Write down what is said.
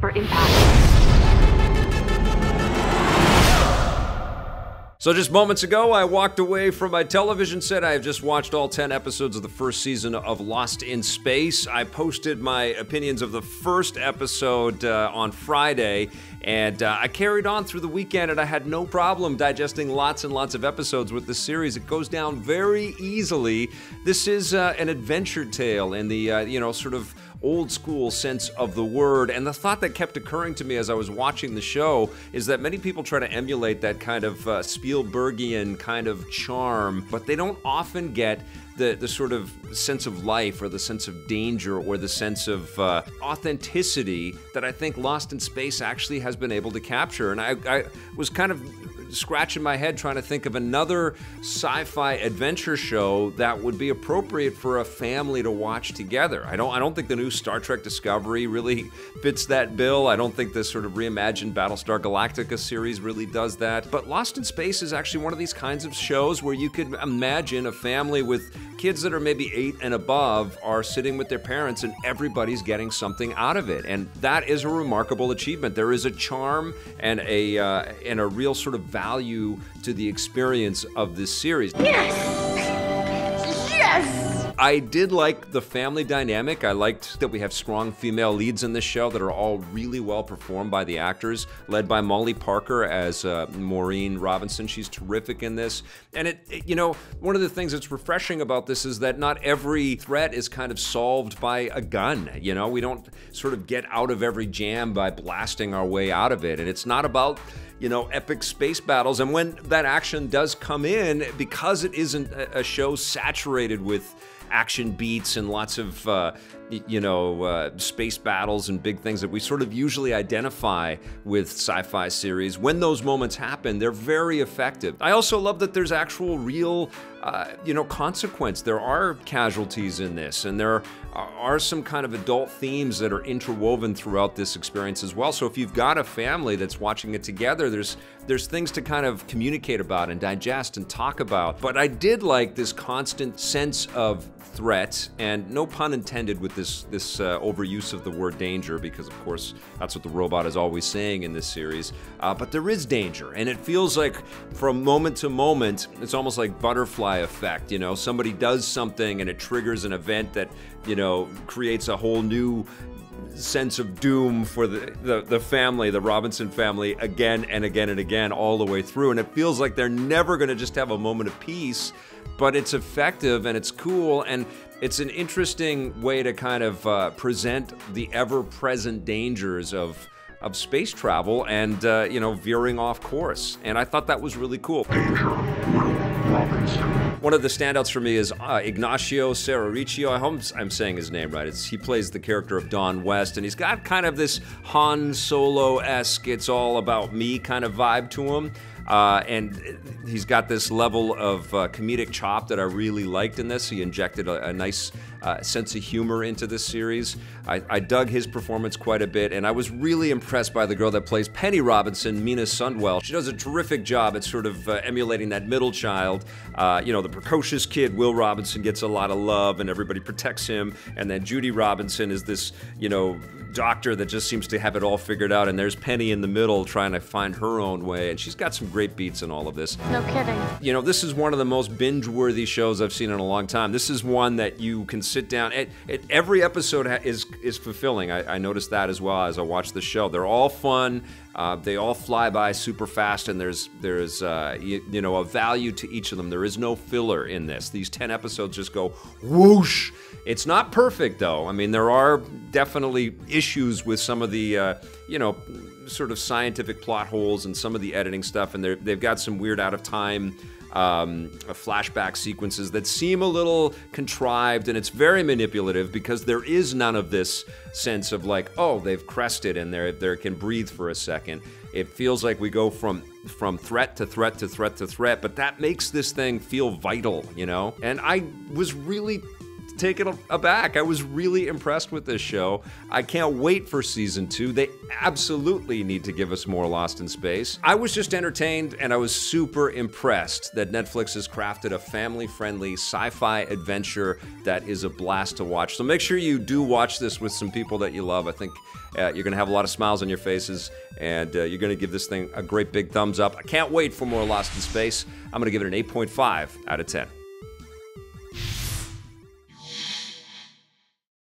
for impact. So just moments ago, I walked away from my television set. I have just watched all 10 episodes of the first season of Lost in Space. I posted my opinions of the first episode on Friday, and I carried on through the weekend, and I had no problem digesting lots and lots of episodes with this series. It goes down very easily. This is an adventure tale in the, sort of old school sense of the word. And the thought that kept occurring to me as I was watching the show is that many people try to emulate that kind of Spielbergian kind of charm, but they don't often get the sort of sense of life or the sense of danger or the sense of authenticity that I think Lost in Space actually has been able to capture. And I was kind of scratching my head trying to think of another sci-fi adventure show that would be appropriate for a family to watch together. I don't think the new Star Trek Discovery really fits that bill. I don't think this sort of reimagined Battlestar Galactica series really does that. But Lost in Space is actually one of these kinds of shows where you could imagine a family with kids that are maybe 8 and above are sitting with their parents and everybody's getting something out of it. And that is a remarkable achievement. There is a charm and a real sort of value to the experience of this series. Yes! Yes! I did like the family dynamic. I liked that we have strong female leads in this show that are all really well performed by the actors, led by Molly Parker as Maureen Robinson. She's terrific in this. And one of the things that's refreshing about this is that not every threat is kind of solved by a gun. We don't sort of get out of every jam by blasting our way out of it. And it's not about epic space battles. And when that action does come in, because it isn't a show saturated with action beats and lots of, space battles and big things that we sort of usually identify with sci-fi series, when those moments happen, they're very effective. I also love that there's actual real, consequence. There are casualties in this, and there are some kind of adult themes that are interwoven throughout this experience as well. So if you've got a family that's watching it together, there's things to kind of communicate about and digest and talk about. But I did like this constant sense of threat, and no pun intended with this overuse of the word danger, because of course that's what the robot is always saying in this series. But there is danger, and it feels like from moment to moment, it's almost like butterfly effect. Somebody does something and it triggers an event that creates a whole new sense of doom for the family, the Robinson family, again and again and again, all the way through. And it feels like they're never going to just have a moment of peace, but it's effective and it's cool, and it's an interesting way to kind of present the ever-present dangers of space travel and, veering off course. And I thought that was really cool. One of the standouts for me is Ignacio Serrariccio. I hope I'm saying his name right. He plays the character of Don West, and he's got kind of this Han Solo-esque, it's all about me kind of vibe to him. And he's got this level of comedic chop that I really liked in this. He injected a nice sense of humor into this series. I dug his performance quite a bit, and I was really impressed by the girl that plays Penny Robinson, Mina Sundwell. She does a terrific job at sort of emulating that middle child. The precocious kid, Will Robinson, gets a lot of love, and everybody protects him. And then Judy Robinson is this, doctor that just seems to have it all figured out, and there's Penny in the middle trying to find her own way, and she's got some great beats in all of this. No kidding. This is one of the most binge-worthy shows I've seen in a long time. This is one that you can sit down, every episode is fulfilling. I noticed that as well as I watched the show. They're all fun. They all fly by super fast, and there's a value to each of them. There is no filler in this. These 10 episodes just go whoosh. It's not perfect, though. I mean, there are definitely issues with some of the, sort of scientific plot holes and some of the editing stuff, and they've got some weird out-of-time flashback sequences that seem a little contrived, and it's very manipulative because there is none of this sense of like, oh, they've crested and they can breathe for a second. It feels like we go from threat to threat to threat to threat, but that makes this thing feel vital, And I was really taken aback. I was really impressed with this show. I can't wait for season 2. They absolutely need to give us more Lost in Space. I was just entertained, and I was super impressed that Netflix has crafted a family-friendly sci-fi adventure that is a blast to watch. So make sure you do watch this with some people that you love. I think you're going to have a lot of smiles on your faces, and you're going to give this thing a great big thumbs up. I can't wait for more Lost in Space. I'm going to give it an 8.5 out of 10.